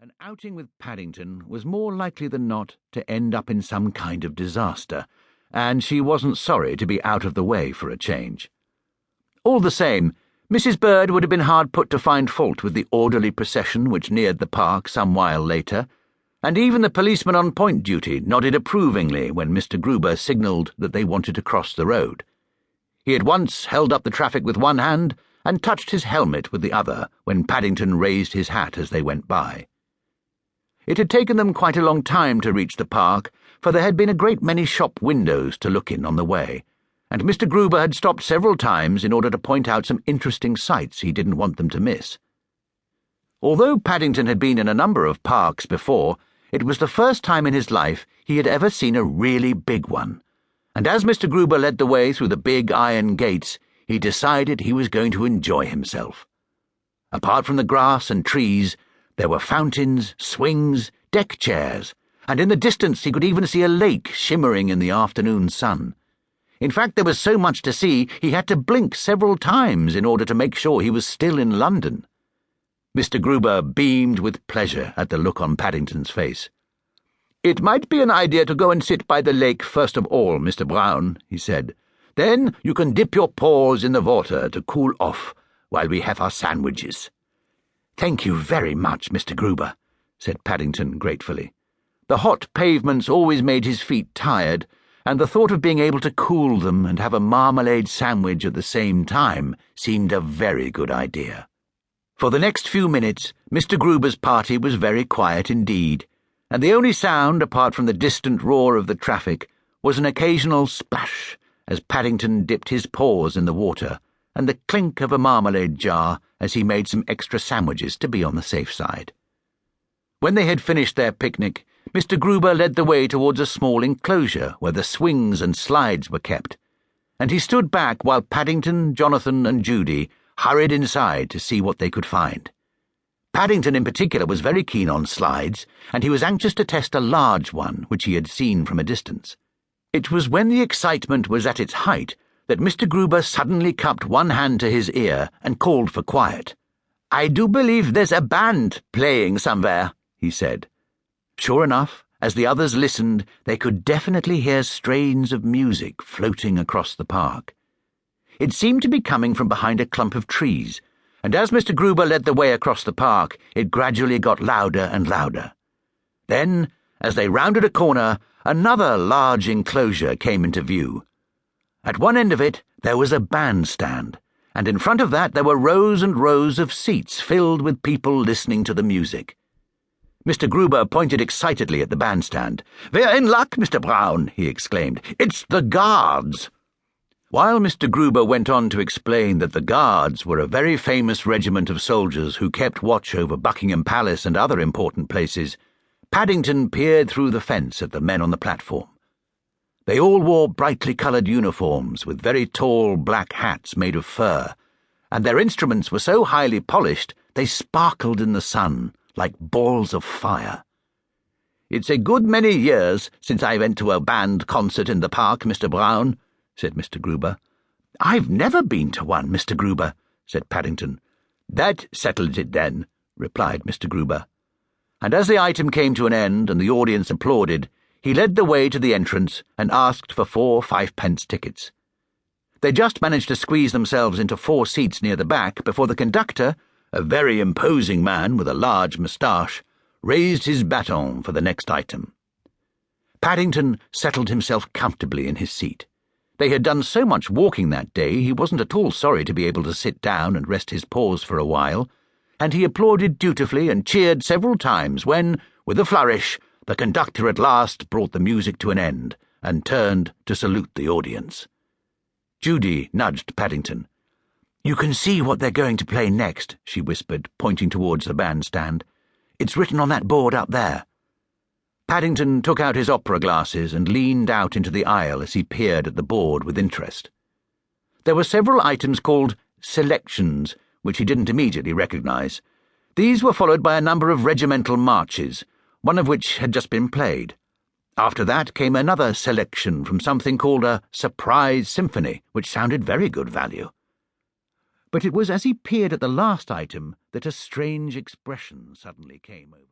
An outing with Paddington was more likely than not to end up in some kind of disaster, and she wasn't sorry to be out of the way for a change. All the same, Mrs. Bird would have been hard put to find fault with the orderly procession which neared the park some while later, and even the policeman on point duty nodded approvingly when Mr. Gruber signalled that they wanted to cross the road. He at once held up the traffic with one hand and touched his helmet with the other when Paddington raised his hat as they went by. It had taken them quite a long time to reach the park, for there had been a great many shop windows to look in on the way, and Mr. Gruber had stopped several times in order to point out some interesting sights he didn't want them to miss. Although Paddington had been in a number of parks before, it was the first time in his life he had ever seen a really big one, and as Mr. Gruber led the way through the big iron gates, he decided he was going to enjoy himself. Apart from the grass and trees, there were fountains, swings, deck chairs, and in the distance he could even see a lake shimmering in the afternoon sun. In fact, there was so much to see he had to blink several times in order to make sure he was still in London. Mr. Gruber beamed with pleasure at the look on Paddington's face. "It might be an idea to go and sit by the lake first of all, Mr. Brown," he said. "Then you can dip your paws in the water to cool off while we have our sandwiches." "Thank you very much, Mr. Gruber," said Paddington gratefully. The hot pavements always made his feet tired, and the thought of being able to cool them and have a marmalade sandwich at the same time seemed a very good idea. For the next few minutes, Mr. Gruber's party was very quiet indeed, and the only sound, apart from the distant roar of the traffic, was an occasional splash as Paddington dipped his paws in the water, and the clink of a marmalade jar as he made some extra sandwiches to be on the safe side. When they had finished their picnic, Mr. Gruber led the way towards a small enclosure where the swings and slides were kept, and he stood back while Paddington, Jonathan, and Judy hurried inside to see what they could find. Paddington in particular was very keen on slides, and he was anxious to test a large one which he had seen from a distance. It was when the excitement was at its height that Mr. Gruber suddenly cupped one hand to his ear and called for quiet. "I do believe there's a band playing somewhere," he said. Sure enough, as the others listened, they could definitely hear strains of music floating across the park. It seemed to be coming from behind a clump of trees, and as Mr. Gruber led the way across the park, it gradually got louder and louder. Then, as they rounded a corner, another large enclosure came into view. At one end of it, there was a bandstand, and in front of that there were rows and rows of seats filled with people listening to the music. Mr. Gruber pointed excitedly at the bandstand. "We're in luck, Mr. Brown," he exclaimed. "It's the Guards." While Mr. Gruber went on to explain that the Guards were a very famous regiment of soldiers who kept watch over Buckingham Palace and other important places, Paddington peered through the fence at the men on the platform. They all wore brightly coloured uniforms with very tall black hats made of fur, and their instruments were so highly polished they sparkled in the sun like balls of fire. "It's a good many years since I went to a band concert in the park, Mr. Brown," said Mr. Gruber. "I've never been to one, Mr. Gruber," said Paddington. "That settles it then," replied Mr. Gruber. And as the item came to an end and the audience applauded, he led the way to the entrance and asked for 4 5-pence tickets. They just managed to squeeze themselves into 4 seats near the back before the conductor, a very imposing man with a large moustache, raised his baton for the next item. Paddington settled himself comfortably in his seat. They had done so much walking that day he wasn't at all sorry to be able to sit down and rest his paws for a while, and he applauded dutifully and cheered several times when, with a flourish, the conductor at last brought the music to an end and turned to salute the audience. Judy nudged Paddington. "You can see what they're going to play next," she whispered, pointing towards the bandstand. "It's written on that board up there." Paddington took out his opera glasses and leaned out into the aisle as he peered at the board with interest. There were several items called selections, which he didn't immediately recognize. These were followed by a number of regimental marches, one of which had just been played. After that came another selection from something called a surprise symphony, which sounded very good value. But it was as he peered at the last item that a strange expression suddenly came over